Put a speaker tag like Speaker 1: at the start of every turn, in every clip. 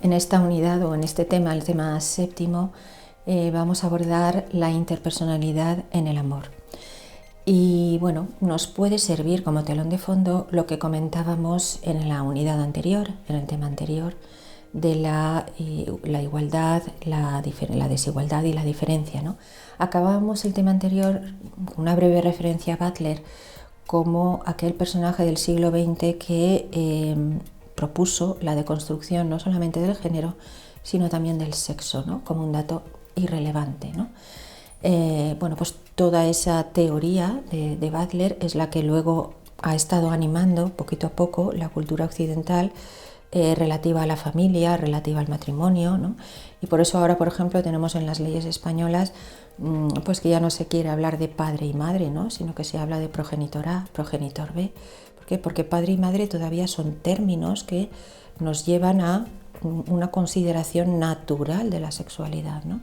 Speaker 1: En esta unidad o en este tema, el tema séptimo, vamos a abordar la interpersonalidad en el amor. Y bueno, nos puede servir como telón de fondo lo que comentábamos en la unidad anterior, en el tema anterior, de la igualdad, la desigualdad y la diferencia, ¿no? Acabamos el tema anterior con una breve referencia a Butler como aquel personaje del siglo XX que propuso la deconstrucción no solamente del género, sino también del sexo, ¿no? Como un dato irrelevante, ¿no? Bueno, pues toda esa teoría de Butler es la que luego ha estado animando poquito a poco la cultura occidental relativa a la familia, relativa al matrimonio, ¿no? Y por eso ahora, por ejemplo, tenemos en las leyes españolas pues que ya no se quiere hablar de padre y madre, ¿no? Sino que se habla de progenitor A, progenitor B. ¿Por qué? Porque padre y madre todavía son términos que nos llevan a una consideración natural de la sexualidad, ¿no?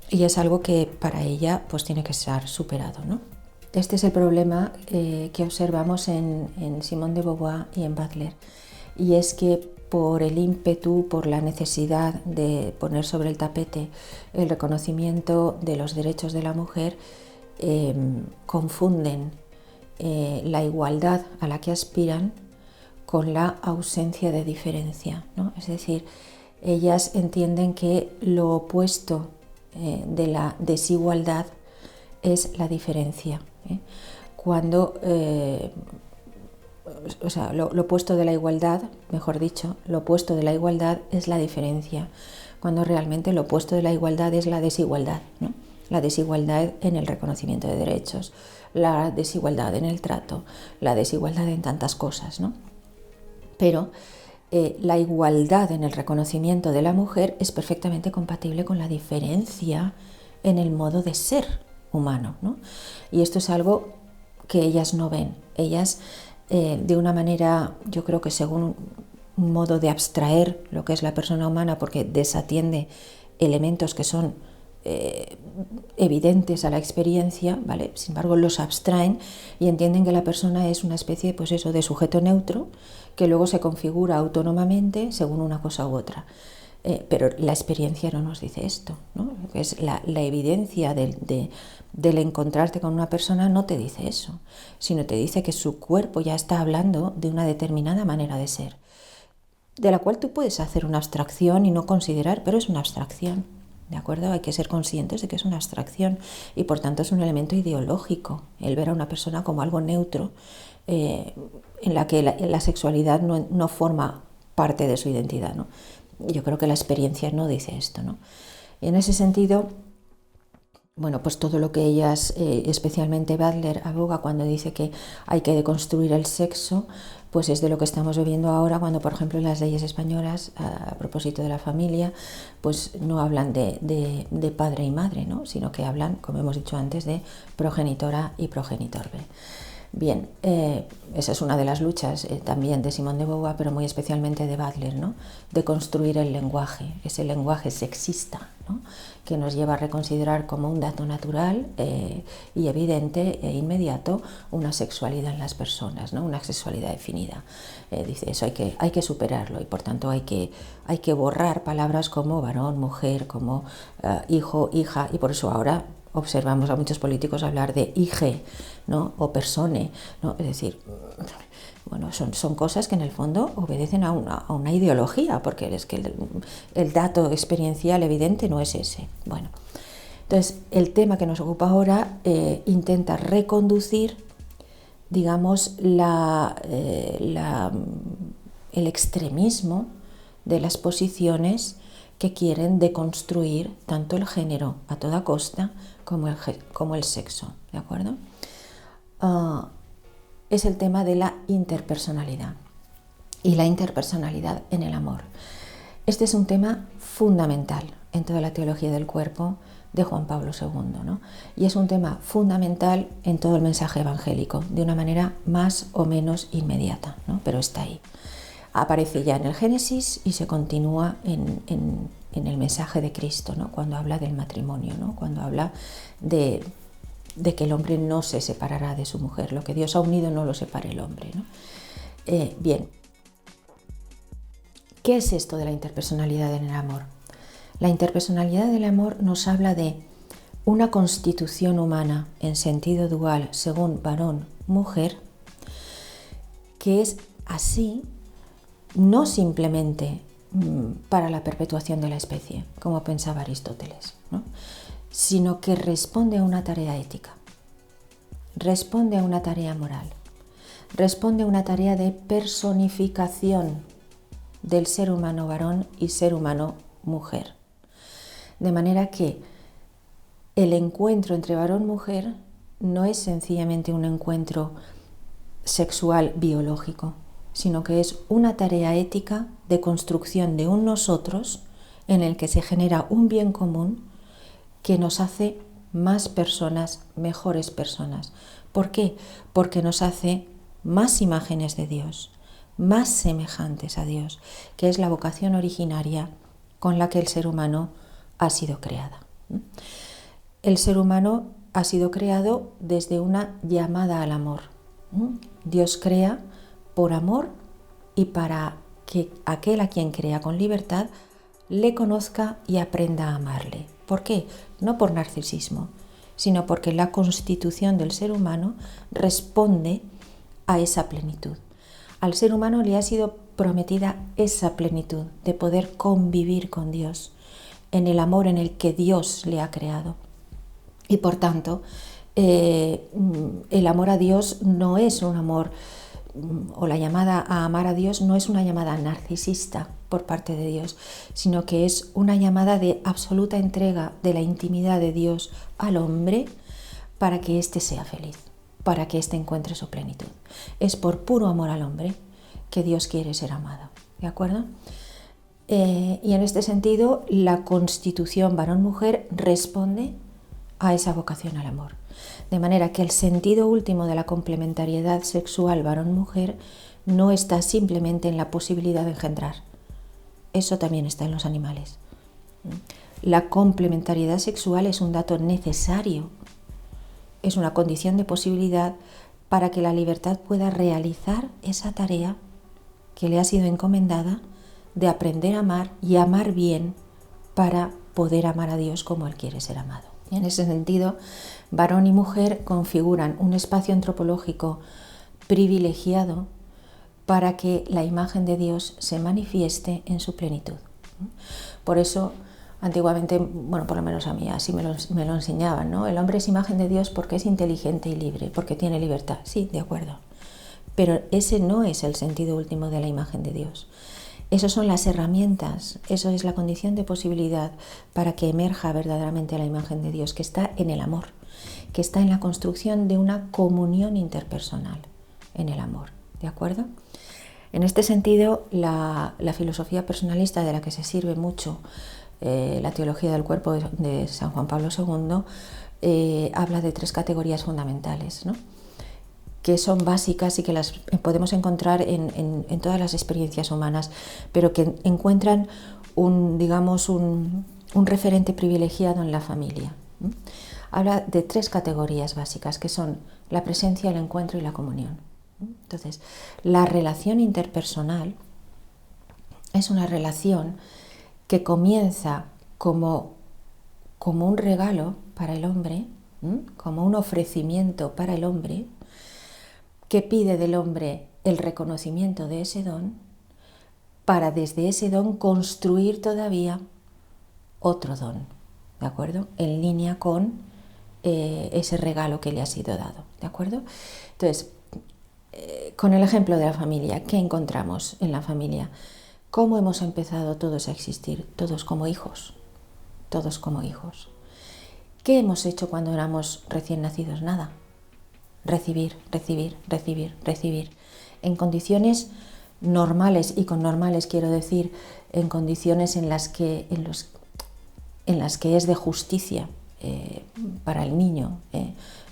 Speaker 1: Y es algo que para ella pues tiene que ser superado, ¿no? Este es el problema que observamos en Simone de Beauvoir y en Butler, y es que por el ímpetu, por la necesidad de poner sobre el tapete el reconocimiento de los derechos de la mujer, confunden la igualdad a la que aspiran con la ausencia de diferencia, ¿no? Es decir, ellas entienden que lo opuesto de la desigualdad es la diferencia, ¿eh? Cuando lo opuesto de la igualdad, mejor dicho, lo opuesto de la igualdad es la diferencia, cuando realmente lo opuesto de la igualdad es la desigualdad, ¿no? La desigualdad en el reconocimiento de derechos, la desigualdad en el trato, la desigualdad en tantas cosas, ¿no? Pero la igualdad en el reconocimiento de la mujer es perfectamente compatible con la diferencia en el modo de ser humano, ¿no? Y esto es algo que ellas no ven. Ellas, de una manera, yo creo que según un modo de abstraer lo que es la persona humana, porque desatiende elementos que son evidentes a la experiencia, ¿vale? Sin embargo, los abstraen y entienden que la persona es una especie, pues eso, de sujeto neutro que luego se configura autónomamente según una cosa u otra. Pero la experiencia no nos dice esto, ¿no? Es la evidencia del encontrarte con una persona no te dice eso, sino te dice que su cuerpo ya está hablando de una determinada manera de ser, de la cual tú puedes hacer una abstracción y no considerar, pero es una abstracción, ¿de acuerdo? Hay que ser conscientes de que es una abstracción y por tanto es un elemento ideológico el ver a una persona como algo neutro, en la que la sexualidad no forma parte de su identidad, ¿no? Yo creo que la experiencia no dice esto, ¿no? Y en ese sentido, bueno, pues todo lo que ellas, especialmente Butler, aboga cuando dice que hay que deconstruir el sexo, pues es de lo que estamos viviendo ahora cuando, por ejemplo, en las leyes españolas, a propósito de la familia, pues no hablan de padre y madre, ¿no? Sino que hablan, como hemos dicho antes, de progenitor A y progenitor B. Bien, esa es una de las luchas también de Simone de Beauvoir, pero muy especialmente de Butler, ¿no? De construir el lenguaje, ese lenguaje sexista, ¿no? Que nos lleva a reconsiderar como un dato natural y evidente e inmediato una sexualidad en las personas, ¿no? Una sexualidad definida. Dice eso, hay que superarlo y por tanto hay que borrar palabras como varón, mujer, como hijo, hija, y por eso ahora observamos a muchos políticos hablar de hije, ¿no? O persone, ¿no? Es decir, bueno, son cosas que en el fondo obedecen a una ideología, porque es que el dato experiencial evidente no es ese. Bueno, entonces el tema que nos ocupa ahora intenta reconducir, digamos, el extremismo de las posiciones que quieren deconstruir tanto el género a toda costa como el sexo, ¿de acuerdo? Es el tema de la interpersonalidad y la interpersonalidad en el amor. Este es un tema fundamental en toda la teología del cuerpo de Juan Pablo II, ¿no? Y es un tema fundamental en todo el mensaje evangélico, de una manera más o menos inmediata, ¿no? Pero está ahí. Aparece ya en el Génesis y se continúa en el mensaje de Cristo, ¿no? Cuando habla del matrimonio, ¿no? Cuando habla de que el hombre no se separará de su mujer, lo que Dios ha unido no lo separe el hombre, ¿no? Bien, ¿Qué es esto de la interpersonalidad en el amor? La interpersonalidad del amor nos habla de una constitución humana en sentido dual según varón-mujer, que es así no simplemente para la perpetuación de la especie, como pensaba Aristóteles, ¿no? Sino que responde a una tarea ética, responde a una tarea moral, responde a una tarea de personificación del ser humano varón y ser humano mujer. De manera que el encuentro entre varón-mujer no es sencillamente un encuentro sexual biológico, sino que es una tarea ética de construcción de un nosotros en el que se genera un bien común que nos hace más personas, mejores personas. ¿Por qué? Porque nos hace más imágenes de Dios, más semejantes a Dios, que es la vocación originaria con la que el ser humano ha sido creada. El ser humano ha sido creado desde una llamada al amor. Dios crea por amor y para que aquel a quien crea con libertad le conozca y aprenda a amarle. ¿Por qué? No por narcisismo, sino porque la constitución del ser humano responde a esa plenitud. Al ser humano le ha sido prometida esa plenitud de poder convivir con Dios en el amor en el que Dios le ha creado. Y por tanto, el amor a Dios no es un amor, o la llamada a amar a Dios no es una llamada narcisista por parte de Dios, sino que es una llamada de absoluta entrega de la intimidad de Dios al hombre para que éste sea feliz, para que éste encuentre su plenitud. Es por puro amor al hombre que Dios quiere ser amado, ¿de acuerdo? Y en este sentido, la constitución varón-mujer responde a esa vocación al amor. De manera que el sentido último de la complementariedad sexual varón-mujer no está simplemente en la posibilidad de engendrar. Eso también está en los animales. La complementariedad sexual es un dato necesario, es una condición de posibilidad para que la libertad pueda realizar esa tarea que le ha sido encomendada de aprender a amar y amar bien para poder amar a Dios como Él quiere ser amado. Y en ese sentido, varón y mujer configuran un espacio antropológico privilegiado para que la imagen de Dios se manifieste en su plenitud. Por eso, antiguamente, bueno, por lo menos a mí así me lo enseñaban, ¿no? El hombre es imagen de Dios porque es inteligente y libre, porque tiene libertad. Sí, de acuerdo. Pero ese no es el sentido último de la imagen de Dios. Esas son las herramientas, eso es la condición de posibilidad para que emerja verdaderamente la imagen de Dios, que está en el amor, que está en la construcción de una comunión interpersonal, en el amor, ¿de acuerdo? En este sentido, la filosofía personalista de la que se sirve mucho la teología del cuerpo de San Juan Pablo II habla de 3 categorías fundamentales, ¿no? Que son básicas y que las podemos encontrar en todas las experiencias humanas, pero que encuentran un referente privilegiado en la familia. Habla de 3 categorías básicas, que son la presencia, el encuentro y la comunión. Entonces, la relación interpersonal es una relación que comienza como un regalo para el hombre, como un ofrecimiento para el hombre, que pide del hombre el reconocimiento de ese don para desde ese don construir todavía otro don, ¿de acuerdo? En línea con ese regalo que le ha sido dado, ¿de acuerdo? Entonces, con el ejemplo de la familia, ¿qué encontramos en la familia? ¿Cómo hemos empezado todos a existir? Todos como hijos, todos como hijos. ¿Qué hemos hecho cuando éramos recién nacidos? Nada. Recibir, recibir, recibir, recibir. En condiciones normales, y con normales quiero decir en condiciones en las que es de justicia para el niño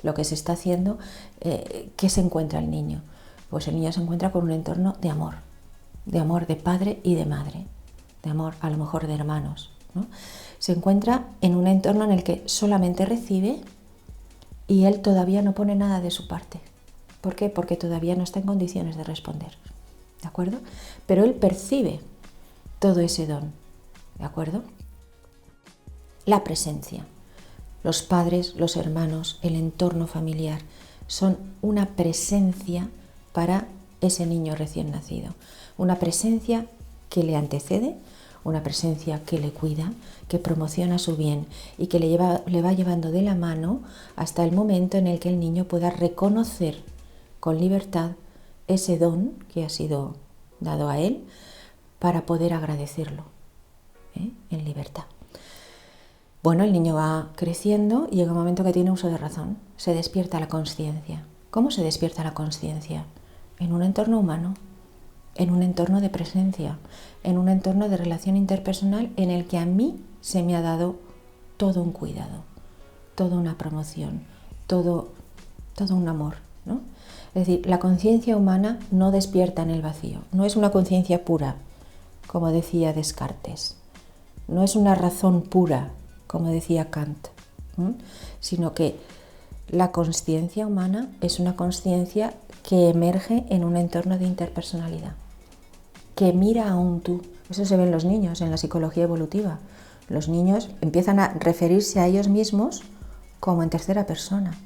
Speaker 1: lo que se está haciendo. ¿Qué se encuentra el niño? Pues el niño se encuentra con un entorno de amor de padre y de madre, de amor a lo mejor de hermanos, ¿no? Se encuentra en un entorno en el que solamente recibe y él todavía no pone nada de su parte. ¿Por qué? Porque todavía no está en condiciones de responder, ¿de acuerdo? Pero él percibe todo ese don, ¿de acuerdo? La presencia. Los padres, los hermanos, el entorno familiar son una presencia para ese niño recién nacido. Una presencia que le antecede, una presencia que le cuida, que promociona su bien y que le va llevando de la mano hasta el momento en el que el niño pueda reconocer con libertad ese don que ha sido dado a él para poder agradecerlo, en libertad. Bueno, el niño va creciendo y llega un momento que tiene uso de razón, se despierta la consciencia. ¿Cómo se despierta la consciencia? En un entorno humano, en un entorno de presencia, en un entorno de relación interpersonal en el que a mí se me ha dado todo un cuidado, toda una promoción, todo un amor, ¿no? Es decir, la conciencia humana no despierta en el vacío, no es una conciencia pura, como decía Descartes, no es una razón pura, como decía Kant, sino que la consciencia humana es una consciencia que emerge en un entorno de interpersonalidad, que mira a un tú. Eso se ve en los niños, en la psicología evolutiva. Los niños empiezan a referirse a ellos mismos como en tercera persona,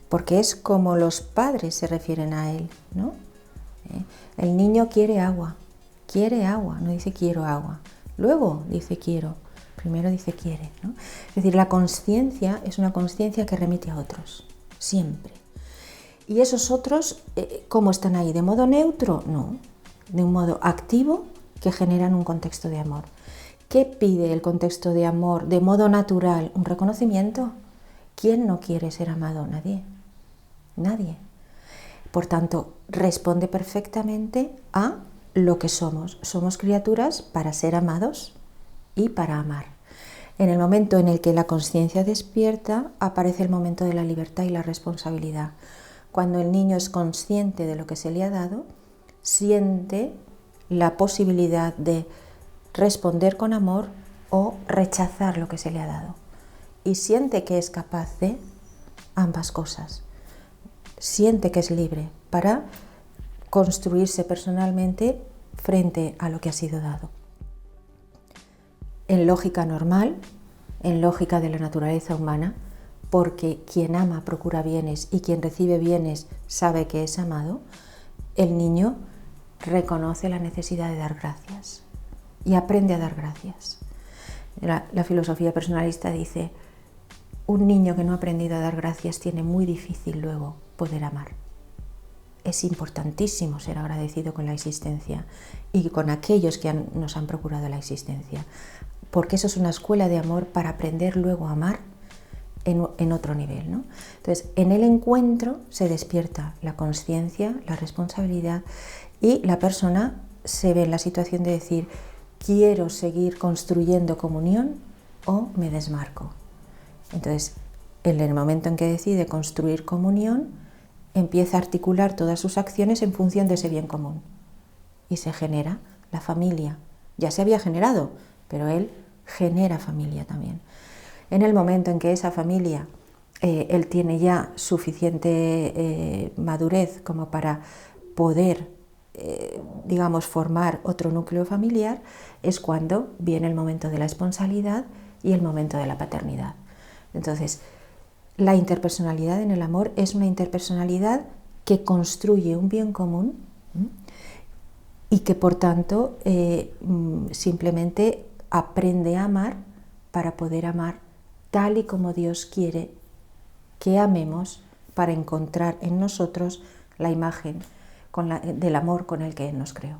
Speaker 1: porque es como los padres se refieren a él, ¿no? El niño quiere agua, no dice quiero agua, luego dice quiero. Primero dice quiere, ¿no? Es decir, la consciencia es una consciencia que remite a otros, siempre. ¿Y esos otros cómo están ahí? ¿De modo neutro? No, de un modo activo que generan un contexto de amor. ¿Qué pide el contexto de amor de modo natural? Un reconocimiento. ¿Quién no quiere ser amado? Nadie. Nadie. Por tanto, responde perfectamente a lo que somos. Somos criaturas para ser amados y para amar. En el momento en el que la conciencia despierta, aparece el momento de la libertad y la responsabilidad. Cuando el niño es consciente de lo que se le ha dado, siente la posibilidad de responder con amor o rechazar lo que se le ha dado. Y siente que es capaz de ambas cosas. Siente que es libre para construirse personalmente frente a lo que ha sido dado. En lógica normal, en lógica de la naturaleza humana, porque quien ama procura bienes y quien recibe bienes sabe que es amado, el niño reconoce la necesidad de dar gracias y aprende a dar gracias. La filosofía personalista dice, un niño que no ha aprendido a dar gracias tiene muy difícil luego poder amar. Es importantísimo ser agradecido con la existencia y con aquellos que nos han procurado la existencia, porque eso es una escuela de amor para aprender luego a amar en otro nivel, ¿no? Entonces, en el encuentro se despierta la conciencia, la responsabilidad y la persona se ve en la situación de decir, quiero seguir construyendo comunión o me desmarco. Entonces, en el momento en que decide construir comunión, empieza a articular todas sus acciones en función de ese bien común y se genera la familia. Ya se había generado, pero él genera familia también. En el momento en que esa familia, él tiene ya suficiente madurez como para poder, digamos, formar otro núcleo familiar, es cuando viene el momento de la esponsalidad y el momento de la paternidad. Entonces, la interpersonalidad en el amor es una interpersonalidad que construye un bien común y que, por tanto, simplemente aprende a amar para poder amar tal y como Dios quiere que amemos para encontrar en nosotros la imagen del amor con el que Él nos creó.